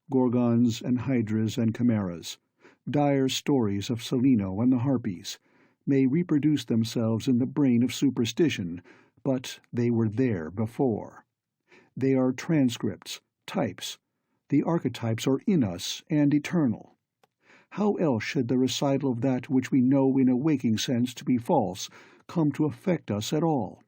gorgons and hydras and chimeras, dire stories of Celino and the Harpies, may reproduce themselves in the brain of superstition, but they were there before. They are transcripts, types. The archetypes are in us and eternal. How else should the recital of that which we know in a waking sense to be false come to affect us at all?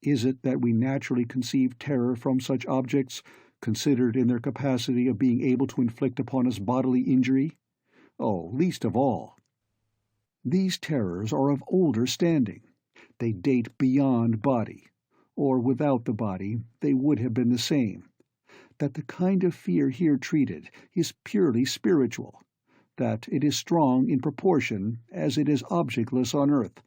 Is it that we naturally conceive terror from such objects, considered in their capacity of being able to inflict upon us bodily injury? Oh, least of all. These terrors are of older standing. They date beyond body, or without the body they would have been the same. That the kind of fear here treated is purely spiritual, that it is strong in proportion as it is objectless on earth,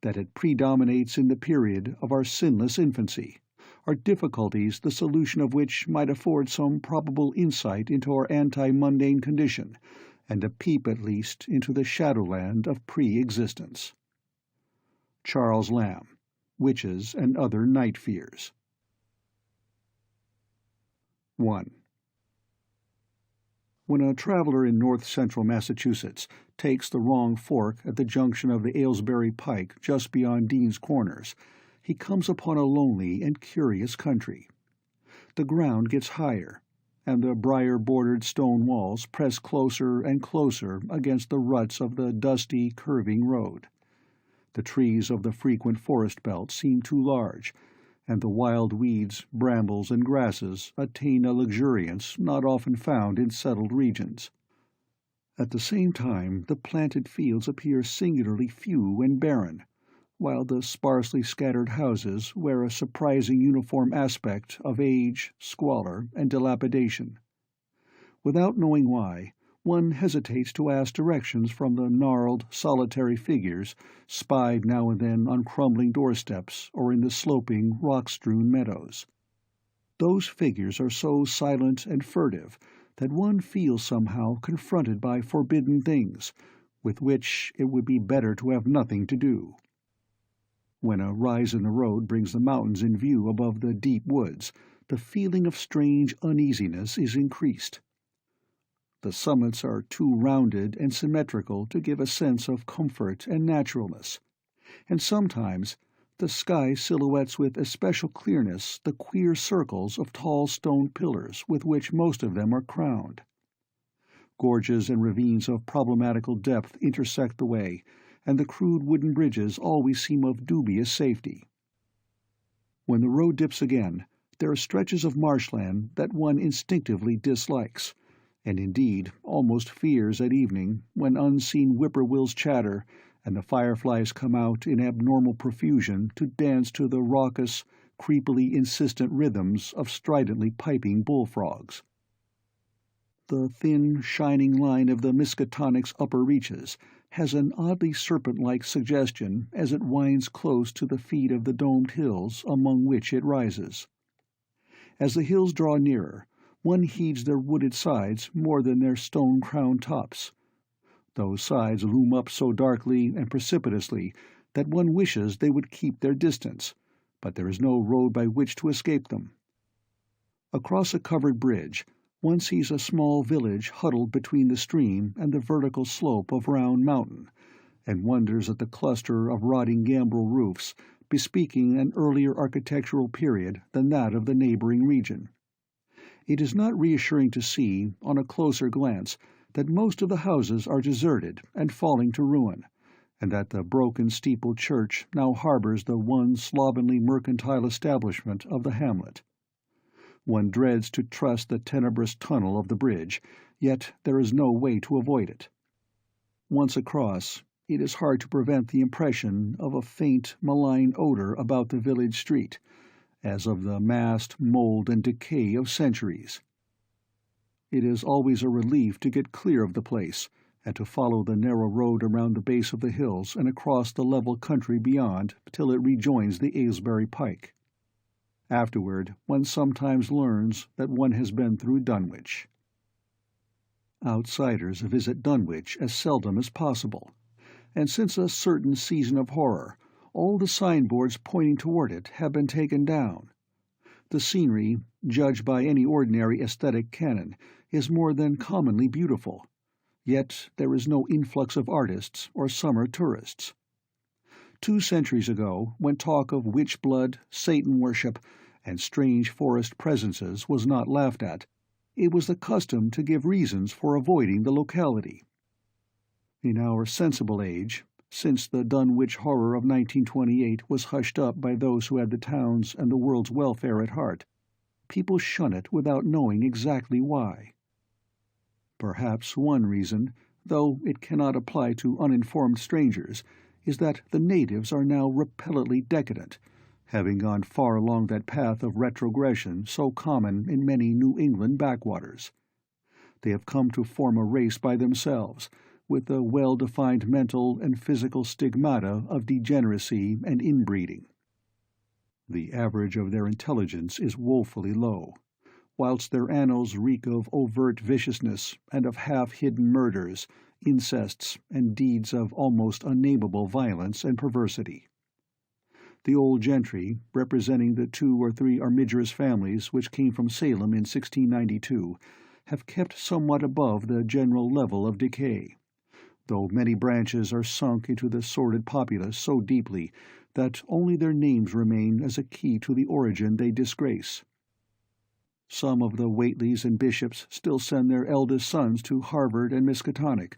that it predominates in the period of our sinless infancy, are difficulties the solution of which might afford some probable insight into our anti-mundane condition, and a peep at least into the shadowland of pre-existence. Charles Lamb, Witches and Other Night Fears. 1. When a traveler in north-central Massachusetts takes the wrong fork at the junction of the Aylesbury Pike just beyond Dean's Corners, he comes upon a lonely and curious country. The ground gets higher, and the briar-bordered stone walls press closer and closer against the ruts of the dusty, curving road. The trees of the frequent forest belt seem too large, and the wild weeds, brambles, and grasses attain a luxuriance not often found in settled regions. At the same time, the planted fields appear singularly few and barren, while the sparsely scattered houses wear a surprising uniform aspect of age, squalor, and dilapidation. Without knowing why, one hesitates to ask directions from the gnarled, solitary figures spied now and then on crumbling doorsteps or in the sloping, rock-strewn meadows. Those figures are so silent and furtive that one feels somehow confronted by forbidden things, with which it would be better to have nothing to do. When a rise in the road brings the mountains in view above the deep woods, the feeling of strange uneasiness is increased. The summits are too rounded and symmetrical to give a sense of comfort and naturalness, and sometimes the sky silhouettes with especial clearness the queer circles of tall stone pillars with which most of them are crowned. Gorges and ravines of problematical depth intersect the way, and the crude wooden bridges always seem of dubious safety. When the road dips again, there are stretches of marshland that one instinctively dislikes, and indeed almost fears at evening, when unseen whippoorwills chatter and the fireflies come out in abnormal profusion to dance to the raucous, creepily insistent rhythms of stridently piping bullfrogs. The thin, shining line of the Miskatonic's upper reaches has an oddly serpent-like suggestion as it winds close to the feet of the domed hills among which it rises. As the hills draw nearer, one heeds their wooded sides more than their stone-crowned tops. Those sides loom up so darkly and precipitously that one wishes they would keep their distance, but there is no road by which to escape them. Across a covered bridge, one sees a small village huddled between the stream and the vertical slope of Round Mountain, and wonders at the cluster of rotting gambrel roofs bespeaking an earlier architectural period than that of the neighboring region. It is not reassuring to see, on a closer glance, that most of the houses are deserted and falling to ruin, and that the broken steepled church now harbors the one slovenly mercantile establishment of the hamlet. One dreads to trust the tenebrous tunnel of the bridge, yet there is no way to avoid it. Once across, it is hard to prevent the impression of a faint, malign odor about the village street, as of the massed mold and decay of centuries. It is always a relief to get clear of the place, and to follow the narrow road around the base of the hills and across the level country beyond till it rejoins the Aylesbury Pike. Afterward, one sometimes learns that one has been through Dunwich. Outsiders visit Dunwich as seldom as possible, and since a certain season of horror, all the signboards pointing toward it have been taken down. The scenery, judged by any ordinary aesthetic canon, is more than commonly beautiful, yet there is no influx of artists or summer tourists. 2 centuries ago, when talk of witch-blood, Satan worship, and strange forest presences was not laughed at, it was the custom to give reasons for avoiding the locality. In our sensible age, since the Dunwich Horror of 1928 was hushed up by those who had the town's and the world's welfare at heart, people shun it without knowing exactly why. Perhaps one reason, though it cannot apply to uninformed strangers, is that the natives are now repellently decadent, having gone far along that path of retrogression so common in many New England backwaters. They have come to form a race by themselves, with the well-defined mental and physical stigmata of degeneracy and inbreeding. The average of their intelligence is woefully low, whilst their annals reek of overt viciousness and of half-hidden murders, incests, and deeds of almost unnameable violence and perversity. The old gentry, representing the 2 or 3 armigerous families which came from Salem in 1692, have kept somewhat above the general level of decay, though many branches are sunk into the sordid populace so deeply that only their names remain as a key to the origin they disgrace. Some of the Whateleys and Bishops still send their eldest sons to Harvard and Miskatonic,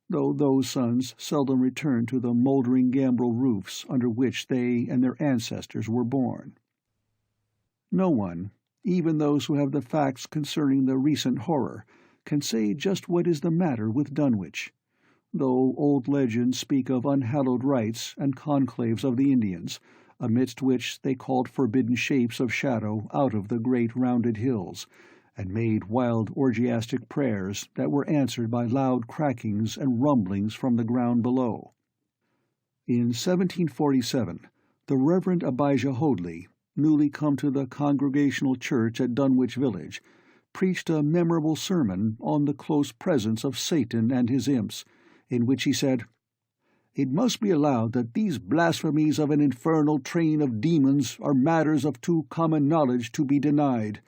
though those sons seldom return to the mouldering gambrel roofs under which they and their ancestors were born. No one, even those who have the facts concerning the recent horror, can say just what is the matter with Dunwich, though old legends speak of unhallowed rites and conclaves of the Indians, amidst which they called forbidden shapes of shadow out of the great rounded hills, and made wild orgiastic prayers that were answered by loud crackings and rumblings from the ground below. In 1747, the Reverend Abijah Hoadley, newly come to the Congregational Church at Dunwich Village, preached a memorable sermon on the close presence of Satan and his imps, in which he said, "It must be allowed that these blasphemies of an infernal train of demons are matters of too common knowledge to be denied.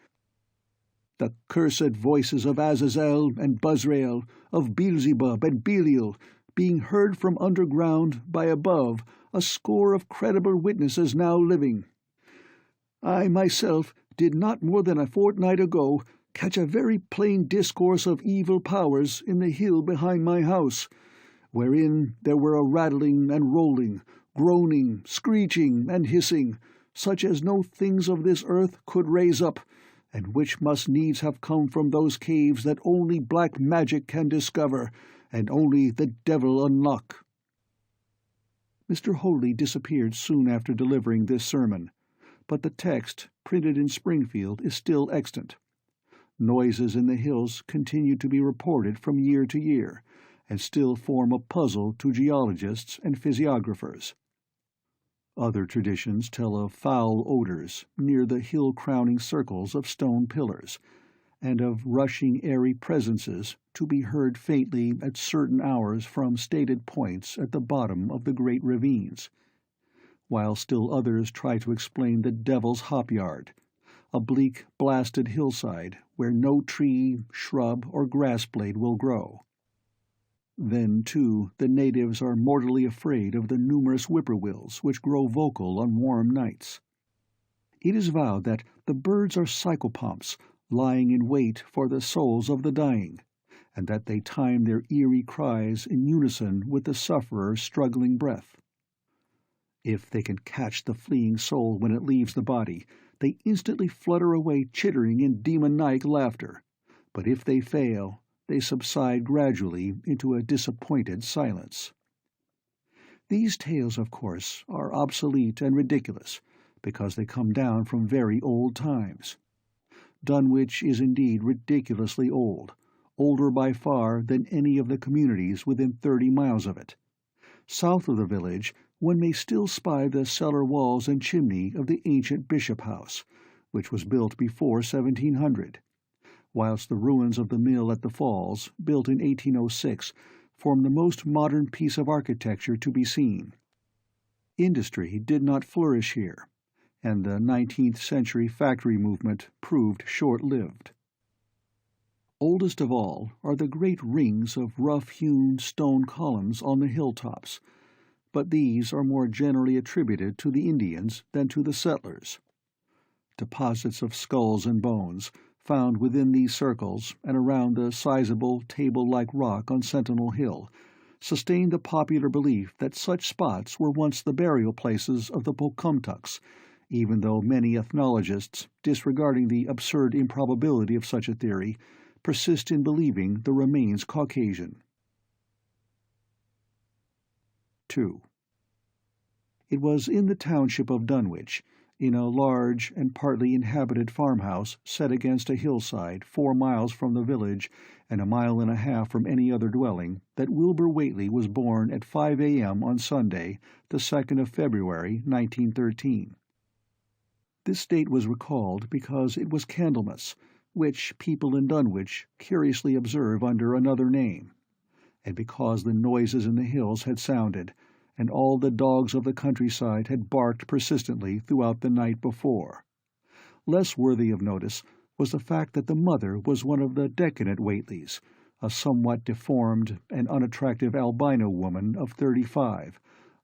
The cursed voices of Azazel and Buzrael, of Beelzebub and Belial, being heard from underground by above a score of credible witnesses now living. I myself did not more than a fortnight ago catch a very plain discourse of evil powers in the hill behind my house, wherein there were a rattling and rolling, groaning, screeching, and hissing, such as no things of this earth could raise up, and which must needs have come from those caves that only black magic can discover, and only the devil unlock." Mr. Hoadley disappeared soon after delivering this sermon, but the text, printed in Springfield, is still extant. Noises in the hills continue to be reported from year to year, and still form a puzzle to geologists and physiographers. Other traditions tell of foul odors near the hill-crowning circles of stone pillars, and of rushing airy presences to be heard faintly at certain hours from stated points at the bottom of the great ravines, while still others try to explain the Devil's Hop-Yard, a bleak, blasted hillside where no tree, shrub, or grass-blade will grow. Then, too, the natives are mortally afraid of the numerous whippoorwills which grow vocal on warm nights. It is vowed that the birds are psychopomps lying in wait for the souls of the dying, and that they time their eerie cries in unison with the sufferer's struggling breath. If they can catch the fleeing soul when it leaves the body, they instantly flutter away chittering in demoniac laughter, but if they fail, they subside gradually into a disappointed silence. These tales, of course, are obsolete and ridiculous, because they come down from very old times. Dunwich is indeed ridiculously old, older by far than any of the communities within 30 miles of it. South of the village one may still spy the cellar walls and chimney of the ancient Bishop House, which was built before 1700, whilst the ruins of the mill at the Falls, built in 1806, form the most modern piece of architecture to be seen. Industry did not flourish here, and the 19th-century factory movement proved short-lived. Oldest of all are the great rings of rough-hewn stone columns on the hilltops, but these are more generally attributed to the Indians than to the settlers. Deposits of skulls and bones, found within these circles and around the sizable table-like rock on Sentinel Hill, sustained the popular belief that such spots were once the burial places of the Pocumtucks, even though many ethnologists, disregarding the absurd improbability of such a theory, persist in believing the remains Caucasian. 2. It was in the township of Dunwich, in a large and partly inhabited farmhouse set against a hillside 4 miles from the village and 1.5 miles from any other dwelling, that Wilbur Whately was born at 5 a.m. on Sunday, the 2nd of February, 1913. This date was recalled because it was Candlemas, which people in Dunwich curiously observe under another name, and because the noises in the hills had sounded, and all the dogs of the countryside had barked persistently throughout the night before. Less worthy of notice was the fact that the mother was one of the decadent Whateleys, a somewhat deformed and unattractive albino woman of 35,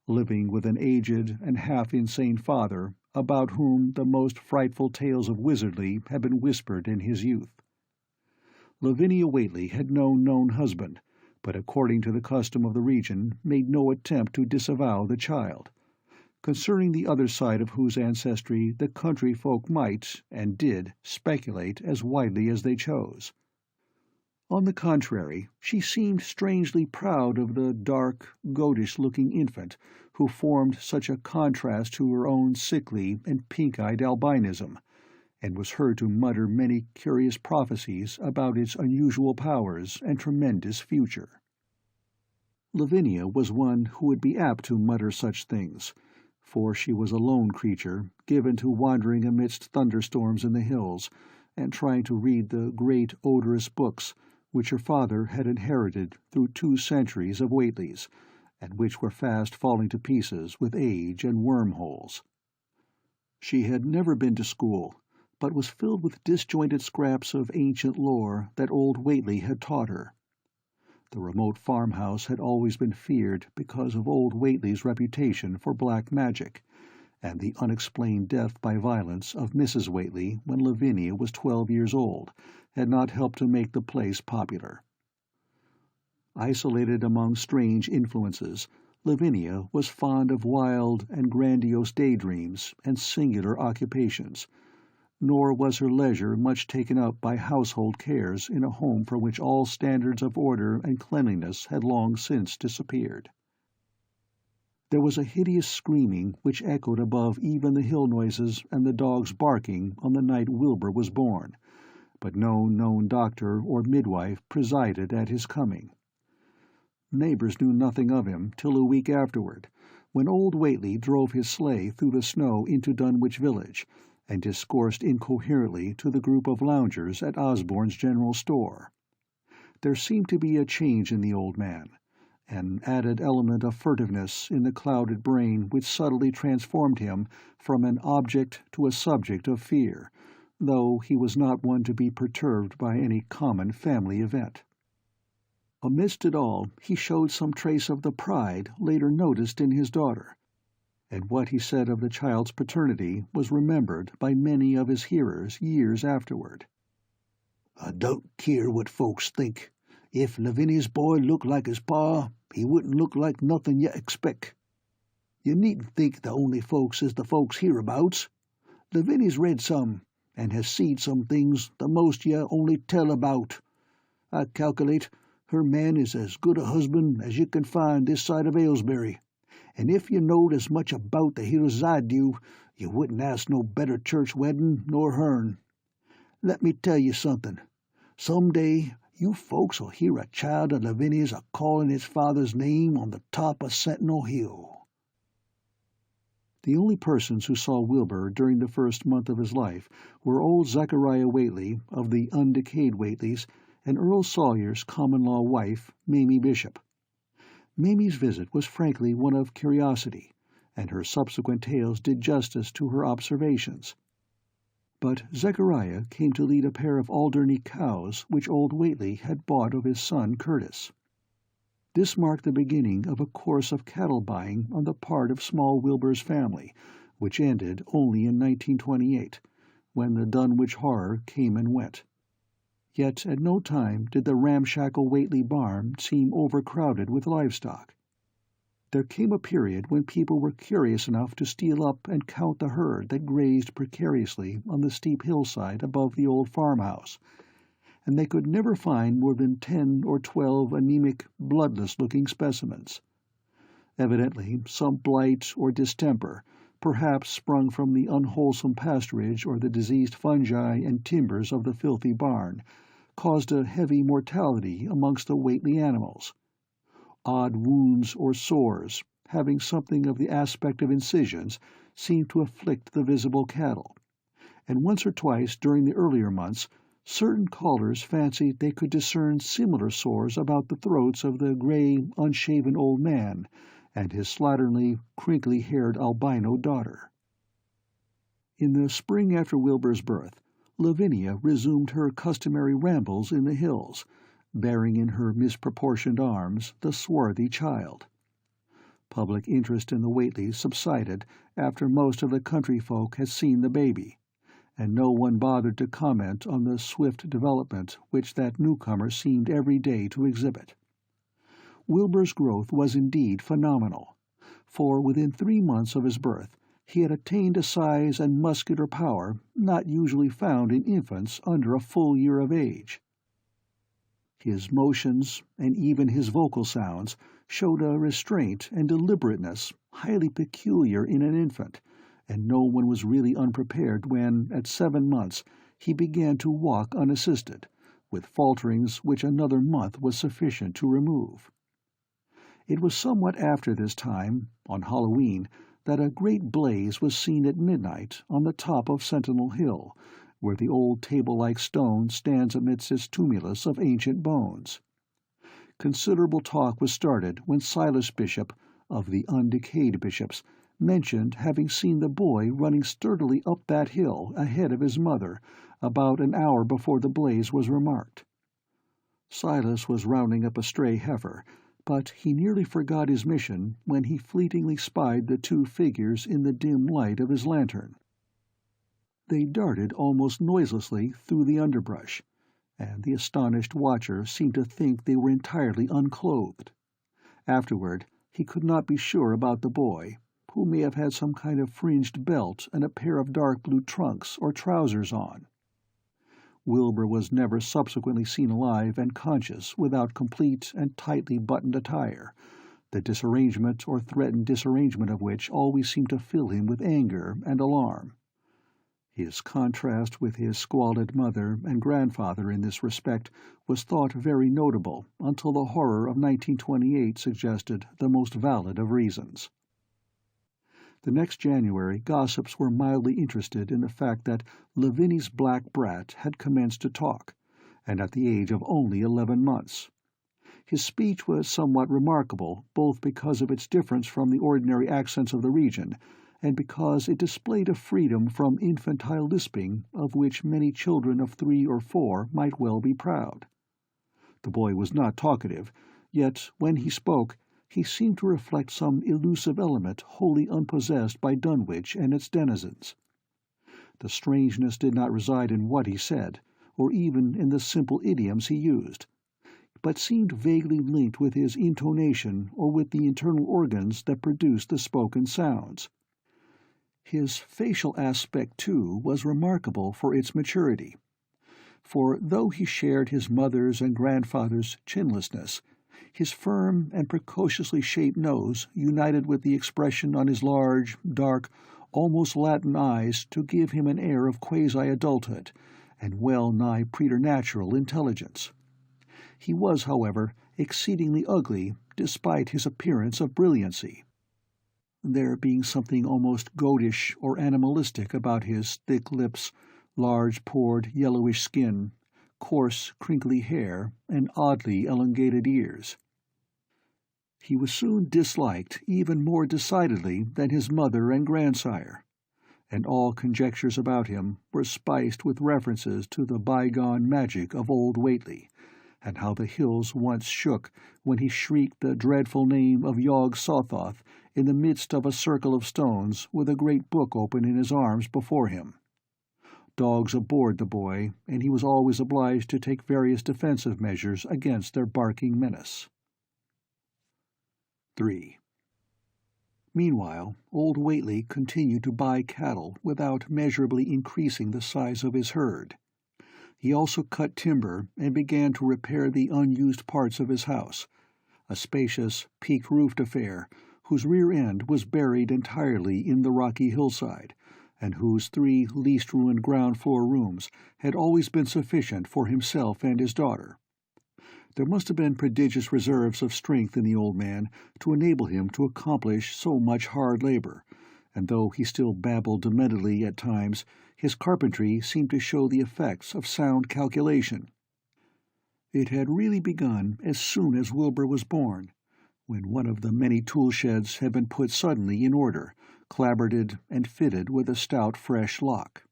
living with an aged and half-insane father about whom the most frightful tales of wizardry had been whispered in his youth. Lavinia Whately had no known husband, but according to the custom of the region made no attempt to disavow the child, concerning the other side of whose ancestry the country folk might, and did, speculate as widely as they chose. On the contrary, she seemed strangely proud of the dark, goatish-looking infant who formed such a contrast to her own sickly and pink-eyed albinism, and was heard to mutter many curious prophecies about its unusual powers and tremendous future. Lavinia was one who would be apt to mutter such things, for she was a lone creature, given to wandering amidst thunderstorms in the hills, and trying to read the great odorous books which her father had inherited through 2 centuries of Whateleys, and which were fast falling to pieces with age and wormholes. She had never been to school, but was filled with disjointed scraps of ancient lore that old Whately had taught her. The remote farmhouse had always been feared because of old Whately's reputation for black magic, and the unexplained death by violence of Mrs. Whately when Lavinia was 12 years old had not helped to make the place popular. Isolated among strange influences, Lavinia was fond of wild and grandiose daydreams and singular occupations, nor was her leisure much taken up by household cares in a home from which all standards of order and cleanliness had long since disappeared. There was a hideous screaming which echoed above even the hill noises and the dogs barking on the night Wilbur was born, but no known doctor or midwife presided at his coming. Neighbors knew nothing of him till a week afterward, when old Whately drove his sleigh through the snow into Dunwich village, and discoursed incoherently to the group of loungers at Osborne's general store. There seemed to be a change in the old man, an added element of furtiveness in the clouded brain which subtly transformed him from an object to a subject of fear, though he was not one to be perturbed by any common family event. Amidst it all, he showed some trace of the pride later noticed in his daughter, and what he said of the child's paternity was remembered by many of his hearers years afterward. "I don't keer what folks think. If Lavinia's boy looked like his pa, he wouldn't look like nothin' you expect. You needn't think the only folks is the folks hereabouts. Lavinia's read some, and has seed some things the most you only tell about. I calculate her man is as good a husband as you can find this side of Aylesbury, and if you knowed as much about the hills as I do, you wouldn't ask no better church weddin' nor hern. Let me tell you something. Some day you folks'll hear a child of Lavinia's a-callin' its father's name on the top of Sentinel Hill." The only persons who saw Wilbur during the first month of his life were old Zachariah Whately of the undecayed Whateleys and Earl Sawyer's common-law wife, Mamie Bishop. Mamie's visit was frankly one of curiosity, and her subsequent tales did justice to her observations. But Zechariah came to lead a pair of Alderney cows which old Whately had bought of his son Curtis. This marked the beginning of a course of cattle buying on the part of small Wilbur's family, which ended only in 1928, when the Dunwich Horror came and went. Yet at no time did the ramshackle Whately barn seem overcrowded with livestock. There came a period when people were curious enough to steal up and count the herd that grazed precariously on the steep hillside above the old farmhouse, and they could never find more than 10 or 12 anemic, bloodless-looking specimens. Evidently some blight or distemper, perhaps sprung from the unwholesome pasturage or the diseased fungi and timbers of the filthy barn, caused a heavy mortality amongst the Whately animals. Odd wounds or sores, having something of the aspect of incisions, seemed to afflict the visible cattle, and once or twice during the earlier months certain callers fancied they could discern similar sores about the throats of the grey, unshaven old man and his slatternly, crinkly-haired albino daughter. In the spring after Wilbur's birth, Lavinia resumed her customary rambles in the hills, bearing in her misproportioned arms the swarthy child. Public interest in the Whateleys subsided after most of the country folk had seen the baby, and no one bothered to comment on the swift development which that newcomer seemed every day to exhibit. Wilbur's growth was indeed phenomenal, for within 3 months of his birth he had attained a size and muscular power not usually found in infants under a full year of age. His motions, and even his vocal sounds, showed a restraint and deliberateness highly peculiar in an infant, and no one was really unprepared when, at 7 months, he began to walk unassisted, with falterings which another month was sufficient to remove. It was somewhat after this time, on Halloween, that a great blaze was seen at midnight on the top of Sentinel Hill, where the old table-like stone stands amidst its tumulus of ancient bones. Considerable talk was started when Silas Bishop, of the undecayed bishops, mentioned having seen the boy running sturdily up that hill ahead of his mother about an hour before the blaze was remarked. Silas was rounding up a stray heifer, but he nearly forgot his mission when he fleetingly spied the 2 figures in the dim light of his lantern. They darted almost noiselessly through the underbrush, and the astonished watcher seemed to think they were entirely unclothed. Afterward, he could not be sure about the boy, who may have had some kind of fringed belt and a pair of dark blue trunks or trousers on. Wilbur was never subsequently seen alive and conscious without complete and tightly buttoned attire, the disarrangement or threatened disarrangement of which always seemed to fill him with anger and alarm. His contrast with his squalid mother and grandfather in this respect was thought very notable until the horror of 1928 suggested the most valid of reasons. The next January gossips were mildly interested in the fact that Lavinia's black brat had commenced to talk, and at the age of only 11 months. His speech was somewhat remarkable, both because of its difference from the ordinary accents of the region, and because it displayed a freedom from infantile lisping of which many children of 3 or 4 might well be proud. The boy was not talkative, yet when he spoke he seemed to reflect some elusive element wholly unpossessed by Dunwich and its denizens. The strangeness did not reside in what he said, or even in the simple idioms he used, but seemed vaguely linked with his intonation or with the internal organs that produced the spoken sounds. His facial aspect, too, was remarkable for its maturity, for though he shared his mother's and grandfather's chinlessness, his firm and precociously shaped nose united with the expression on his large, dark, almost Latin eyes to give him an air of quasi-adulthood and well-nigh preternatural intelligence. He was, however, exceedingly ugly despite his appearance of brilliancy, there being something almost goatish or animalistic about his thick lips, large pored yellowish skin, coarse crinkly hair, and oddly elongated ears. He was soon disliked even more decidedly than his mother and grandsire, and all conjectures about him were spiced with references to the bygone magic of old Whately, and how the hills once shook when he shrieked the dreadful name of Yog Sothoth in the midst of a circle of stones with a great book open in his arms before him. Dogs abhorred the boy, and he was always obliged to take various defensive measures against their barking menace. 3. Meanwhile, old Whately continued to buy cattle without measurably increasing the size of his herd. He also cut timber and began to repair the unused parts of his house, a spacious, peak-roofed affair whose rear end was buried entirely in the rocky hillside, and whose 3 least-ruined ground-floor rooms had always been sufficient for himself and his daughter. There must have been prodigious reserves of strength in the old man to enable him to accomplish so much hard labor, and though he still babbled dementedly at times, his carpentry seemed to show the effects of sound calculation. It had really begun as soon as Wilbur was born, when one of the many tool sheds had been put suddenly in order, clapboarded and fitted with a stout fresh lock.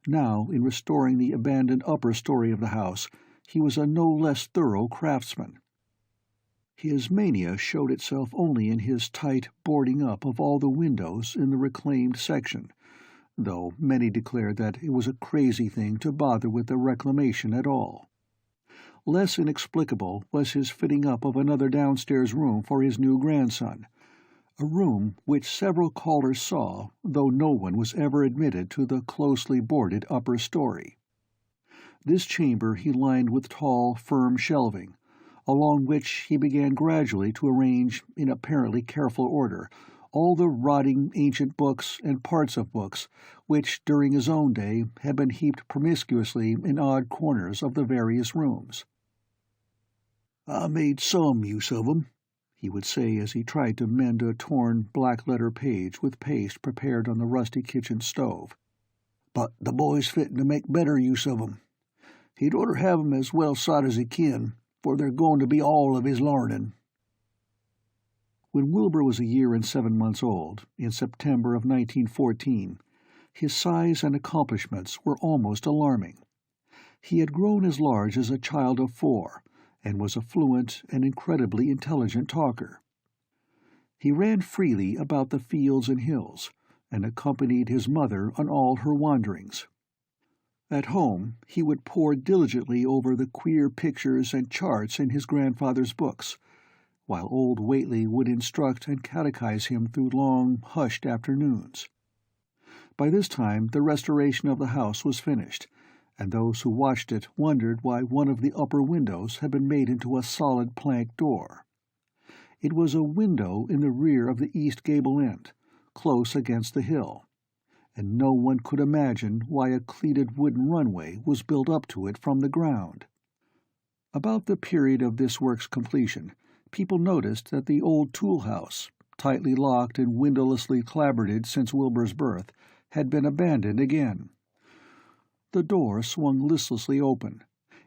Now, in restoring the abandoned upper story of the house, he was a no less thorough craftsman. His mania showed itself only in his tight boarding up of all the windows in the reclaimed section, though many declared that it was a crazy thing to bother with the reclamation at all. Less inexplicable was his fitting up of another downstairs room for his new grandson, a room which several callers saw, though no one was ever admitted to the closely boarded upper story. This chamber he lined with tall, firm shelving, along which he began gradually to arrange, in apparently careful order, all the rotting ancient books and parts of books which, during his own day, had been heaped promiscuously in odd corners of the various rooms. "I made some use of 'em," he would say as he tried to mend a torn black-letter page with paste prepared on the rusty kitchen stove. "But the boy's fitting to make better use of 'em. He'd orter have 'em as well sot as he kin, for they're going to be all of his larnin'." When Wilbur was a year and 7 months old, in September of 1914, his size and accomplishments were almost alarming. He had grown as large as a child of 4, and was a fluent and incredibly intelligent talker. He ran freely about the fields and hills, and accompanied his mother on all her wanderings. At home, he would pore diligently over the queer pictures and charts in his grandfather's books, while old Whately would instruct and catechize him through long, hushed afternoons. By this time the restoration of the house was finished, and those who watched it wondered why one of the upper windows had been made into a solid plank door. It was a window in the rear of the east gable end, close against the hill, and no one could imagine why a cleated wooden runway was built up to it from the ground. About the period of this work's completion, people noticed that the old tool-house, tightly locked and windowlessly clapboarded since Wilbur's birth, had been abandoned again. The door swung listlessly open,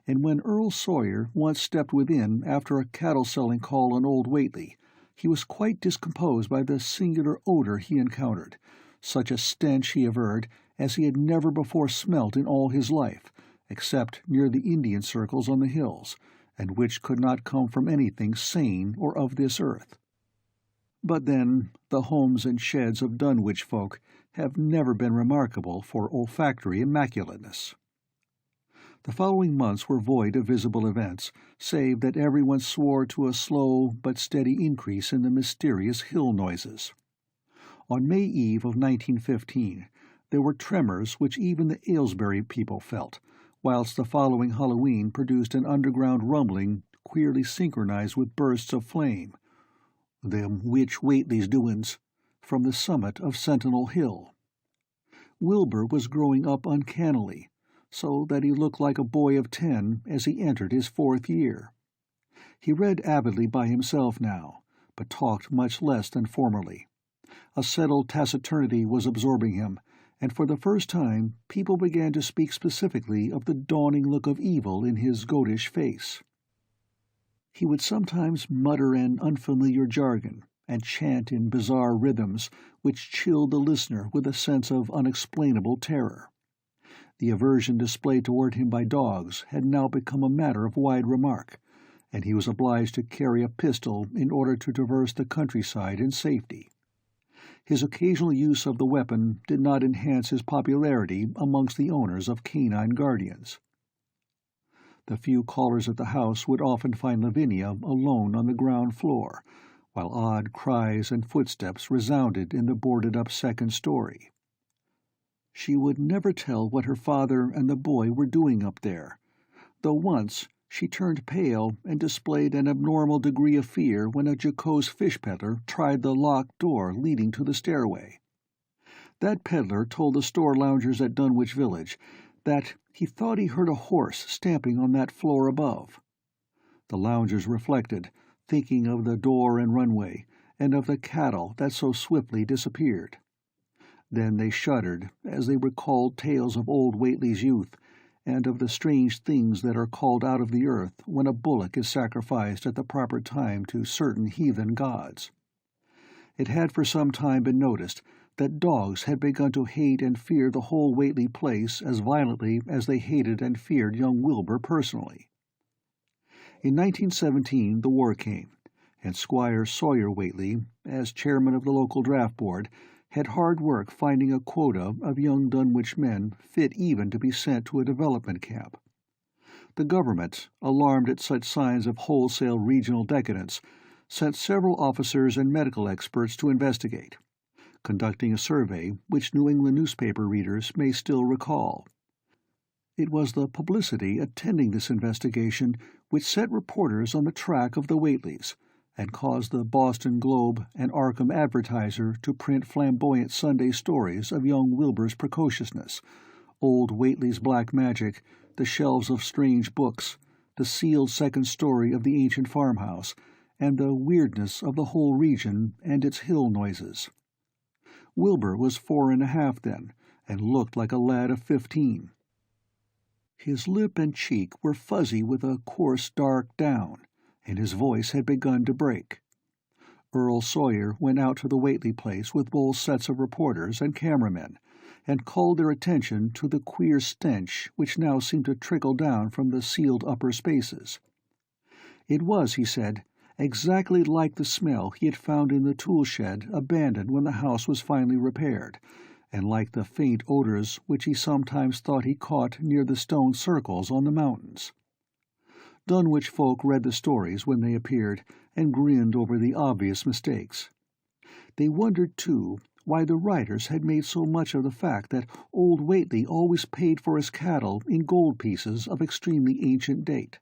and when Earl Sawyer once stepped within after a cattle-selling call on old Whately, he was quite discomposed by the singular odor he encountered, such a stench, he averred, as he had never before smelt in all his life, except near the Indian circles on the hills, and which could not come from anything sane or of this earth. But then, the homes and sheds of Dunwich folk have never been remarkable for olfactory immaculateness. The following months were void of visible events, save that everyone swore to a slow but steady increase in the mysterious hill noises. On May Eve of 1915, there were tremors which even the Aylesbury people felt, whilst the following Halloween produced an underground rumbling queerly synchronized with bursts of flame. "Them witch Whately's doin's," from the summit of Sentinel Hill. Wilbur was growing up uncannily, so that he looked like a boy of 10 as he entered his 4th year. He read avidly by himself now, but talked much less than formerly. A settled taciturnity was absorbing him, and for the first time people began to speak specifically of the dawning look of evil in his goatish face. He would sometimes mutter an unfamiliar jargon and chant in bizarre rhythms which chilled the listener with a sense of unexplainable terror. The aversion displayed toward him by dogs had now become a matter of wide remark, and he was obliged to carry a pistol in order to traverse the countryside in safety. His occasional use of the weapon did not enhance his popularity amongst the owners of canine guardians. The few callers at the house would often find Lavinia alone on the ground floor, while odd cries and footsteps resounded in the boarded-up second story. She would never tell what her father and the boy were doing up there, though once she turned pale and displayed an abnormal degree of fear when a jocose fish peddler tried the locked door leading to the stairway. That peddler told the store loungers at Dunwich Village that he thought he heard a horse stamping on that floor above. The loungers reflected, thinking of the door and runway, and of the cattle that so swiftly disappeared. Then they shuddered as they recalled tales of old Whately's youth, and of the strange things that are called out of the earth when a bullock is sacrificed at the proper time to certain heathen gods. It had for some time been noticed that dogs had begun to hate and fear the whole Whately place as violently as they hated and feared young Wilbur personally. In 1917 the war came, and Squire Sawyer Whately, as chairman of the local draft board, had hard work finding a quota of young Dunwich men fit even to be sent to a development camp. The government, alarmed at such signs of wholesale regional decadence, sent several officers and medical experts to investigate, conducting a survey which New England newspaper readers may still recall. It was the publicity attending this investigation which set reporters on the track of the Whateleys, and caused the Boston Globe and Arkham Advertiser to print flamboyant Sunday stories of young Wilbur's precociousness, old Whately's black magic, the shelves of strange books, the sealed second story of the ancient farmhouse, and the weirdness of the whole region and its hill noises. Wilbur was 4.5 then, and looked like a lad of 15. His lip and cheek were fuzzy with a coarse dark down, and his voice had begun to break. Earl Sawyer went out to the Whately place with both sets of reporters and cameramen, and called their attention to the queer stench which now seemed to trickle down from the sealed upper spaces. It was, he said, exactly like the smell he had found in the tool shed abandoned when the house was finally repaired, and like the faint odors which he sometimes thought he caught near the stone circles on the mountains. Dunwich folk read the stories when they appeared, and grinned over the obvious mistakes. They wondered, too, why the writers had made so much of the fact that old Whately always paid for his cattle in gold pieces of extremely ancient date.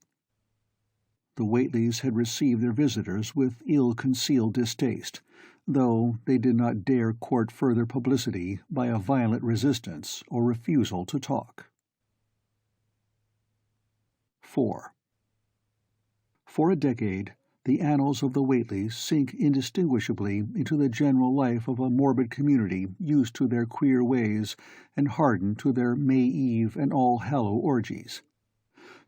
The Whateleys had received their visitors with ill-concealed distaste, though they did not dare court further publicity by a violent resistance or refusal to talk. 4. For a decade, the annals of the Whateleys sink indistinguishably into the general life of a morbid community used to their queer ways and hardened to their May Eve and All-Hallow orgies.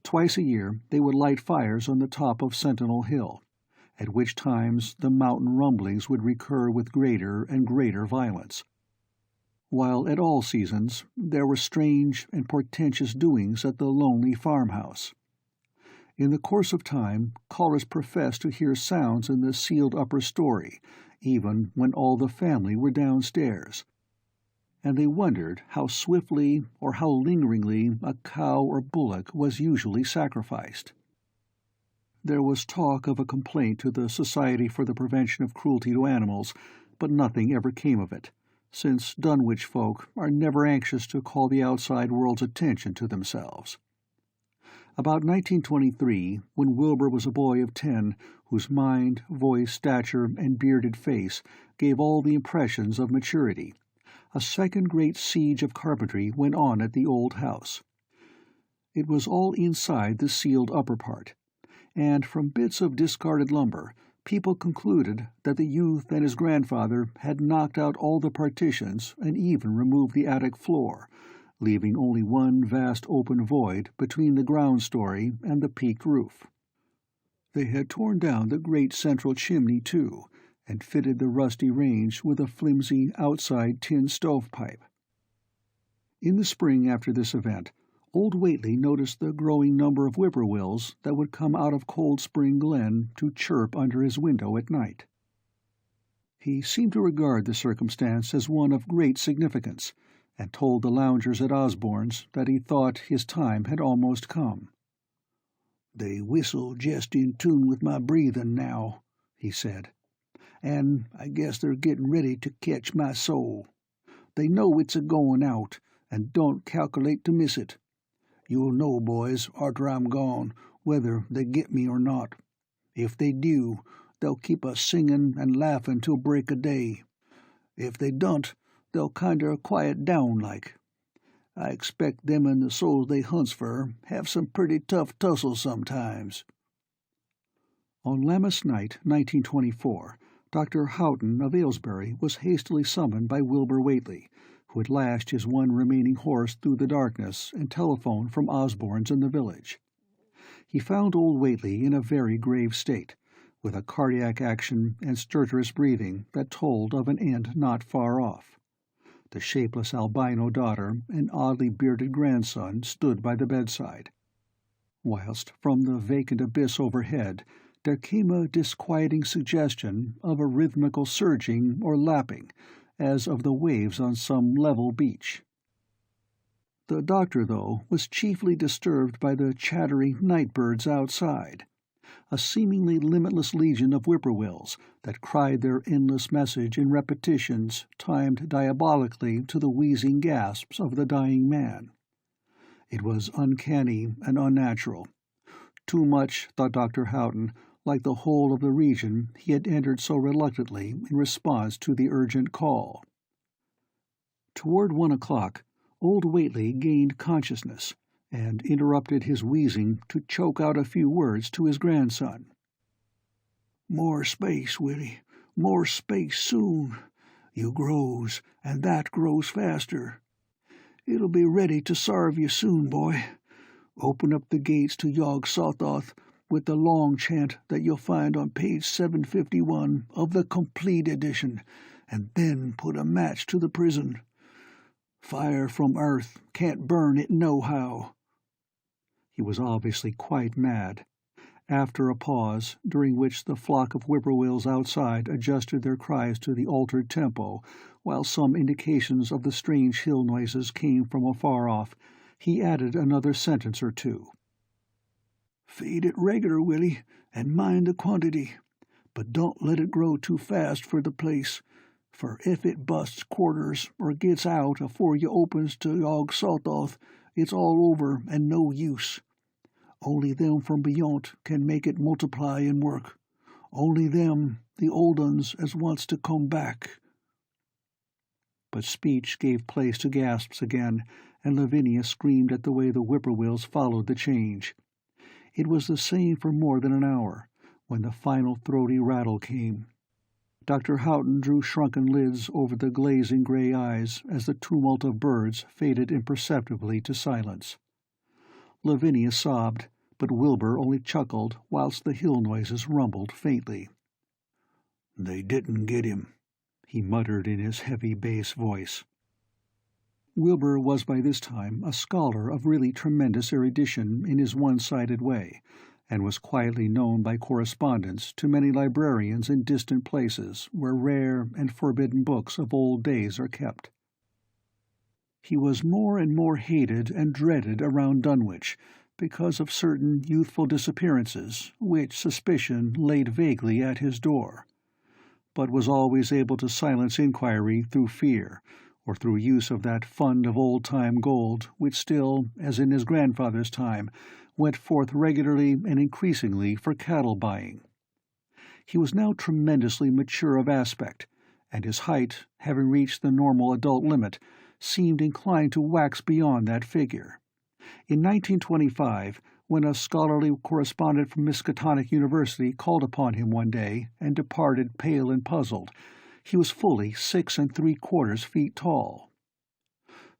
Twice a year they would light fires on the top of Sentinel Hill, at which times the mountain rumblings would recur with greater and greater violence, while at all seasons there were strange and portentous doings at the lonely farmhouse. In the course of time, callers professed to hear sounds in the sealed upper story, even when all the family were downstairs, and they wondered how swiftly or how lingeringly a cow or bullock was usually sacrificed. There was talk of a complaint to the Society for the Prevention of Cruelty to Animals, but nothing ever came of it, since Dunwich folk are never anxious to call the outside world's attention to themselves. About 1923, when Wilbur was a boy of 10, whose mind, voice, stature, and bearded face gave all the impressions of maturity, a second great siege of carpentry went on at the old house. It was all inside the sealed upper part, and from bits of discarded lumber, people concluded that the youth and his grandfather had knocked out all the partitions and even removed the attic floor, leaving only one vast open void between the ground story and the peaked roof. They had torn down the great central chimney, too, and fitted the rusty range with a flimsy outside tin stovepipe. In the spring after this event, old Whately noticed the growing number of whippoorwills that would come out of Cold Spring Glen to chirp under his window at night. He seemed to regard the circumstance as one of great significance, and told the loungers at Osborne's that he thought his time had almost come. "They whistle jest in tune with my breathin' now," he said, "and I guess they're gettin' ready to ketch my soul. They know it's a-goin' out, and don't calc'late to miss it. You'll know, boys, arter I'm gone, whether they get me or not. If they do, they'll keep us singin' and laughin' till break o' day. If they don't, they'll kinder quiet down like. I expect them and the souls they hunts fer have some pretty tough tussles sometimes." On Lammas night, 1924, Dr. Houghton of Aylesbury was hastily summoned by Wilbur Whately, who had lashed his one remaining horse through the darkness and telephoned from Osborne's in the village. He found old Whately in a very grave state, with a cardiac action and stertorous breathing that told of an end not far off. The shapeless albino daughter and oddly bearded grandson stood by the bedside, whilst from the vacant abyss overhead there came a disquieting suggestion of a rhythmical surging or lapping, as of the waves on some level beach. The doctor, though, was chiefly disturbed by the chattering night-birds outside, a seemingly limitless legion of whippoorwills that cried their endless message in repetitions timed diabolically to the wheezing gasps of the dying man. It was uncanny and unnatural. Too much, thought Dr. Houghton, like the whole of the region he had entered so reluctantly in response to the urgent call. Toward 1 o'clock, old Whately gained consciousness, and interrupted his wheezing to choke out a few words to his grandson. "More space, Willie, more space soon. You grows, and that grows faster. It'll be ready to sarve you soon, boy. Open up the gates to Yog Sothoth with the long chant that you'll find on page 751 of the complete edition, and then put a match to the prison. Fire from earth can't burn it nohow." He was obviously quite mad. After a pause, during which the flock of whippoorwills outside adjusted their cries to the altered tempo, while some indications of the strange hill noises came from afar off, he added another sentence or two. "Feed it regular, Willie, and mind the quantity. But don't let it grow too fast for the place, for if it busts quarters or gets out afore you opens to Yog Sothoth, it's all over and no use. Only them from beyond can make it multiply and work. Only them, the old uns, as wants to come back." But speech gave place to gasps again, and Lavinia screamed at the way the whippoorwills followed the change. It was the same for more than an hour, when the final throaty rattle came. Dr. Houghton drew shrunken lids over the glazing gray eyes as the tumult of birds faded imperceptibly to silence. Lavinia sobbed, but Wilbur only chuckled whilst the hill noises rumbled faintly. "They didn't get him," he muttered in his heavy bass voice. Wilbur was by this time a scholar of really tremendous erudition in his one-sided way, and was quietly known by correspondence to many librarians in distant places where rare and forbidden books of old days are kept. He was more and more hated and dreaded around Dunwich because of certain youthful disappearances which suspicion laid vaguely at his door, but was always able to silence inquiry through fear, or through use of that fund of old-time gold which still, as in his grandfather's time, went forth regularly and increasingly for cattle buying. He was now tremendously mature of aspect, and his height, having reached the normal adult limit, seemed inclined to wax beyond that figure. In 1925, when a scholarly correspondent from Miskatonic University called upon him one day and departed pale and puzzled, he was fully 6 3/4 feet tall.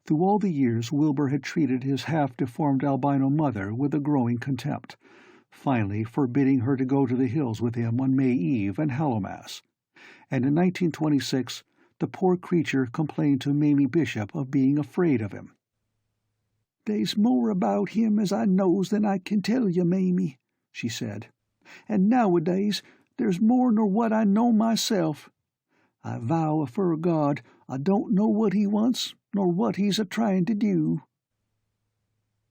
Through all the years Wilbur had treated his half-deformed albino mother with a growing contempt, finally forbidding her to go to the hills with him on May Eve and Hallowmass, and in 1926 the poor creature complained to Mamie Bishop of being afraid of him. "They's more about him as I knows than I can tell you, Mamie," she said, "and nowadays there's more nor what I know myself. I vow afore God I don't know what he wants nor what he's a-trying to do."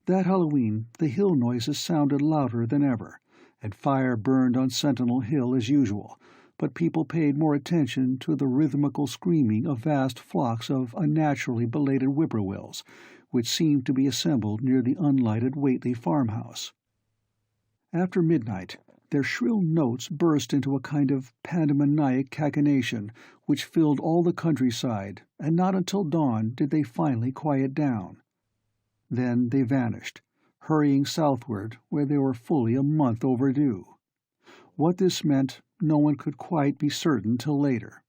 That Halloween the hill noises sounded louder than ever, and fire burned on Sentinel Hill as usual, but people paid more attention to the rhythmical screaming of vast flocks of unnaturally belated whippoorwills, which seemed to be assembled near the unlighted Whately farmhouse. After midnight, their shrill notes burst into a kind of pandemoniac cachinnation which filled all the countryside, and not until dawn did they finally quiet down. Then they vanished, hurrying southward where they were fully a month overdue. What this meant no one could quite be certain till later.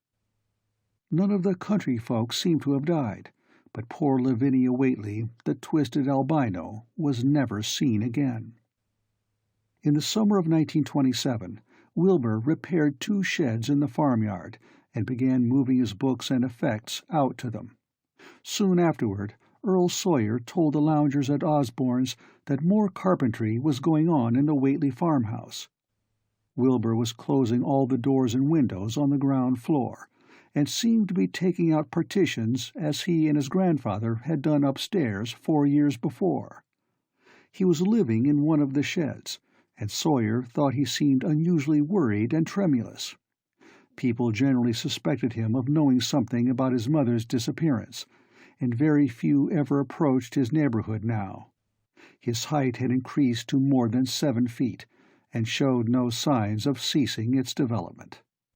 None of the country folk seemed to have died, but poor Lavinia Whately, the twisted albino, was never seen again. In the summer of 1927, Wilbur repaired 2 sheds in the farmyard and began moving his books and effects out to them. Soon afterward, Earl Sawyer told the loungers at Osborne's that more carpentry was going on in the Whately farmhouse. Wilbur was closing all the doors and windows on the ground floor, and seemed to be taking out partitions as he and his grandfather had done upstairs 4 years before. He was living in one of the sheds, and Sawyer thought he seemed unusually worried and tremulous. People generally suspected him of knowing something about his mother's disappearance, and very few ever approached his neighborhood now. His height had increased to more than 7 feet, and showed no signs of ceasing its development.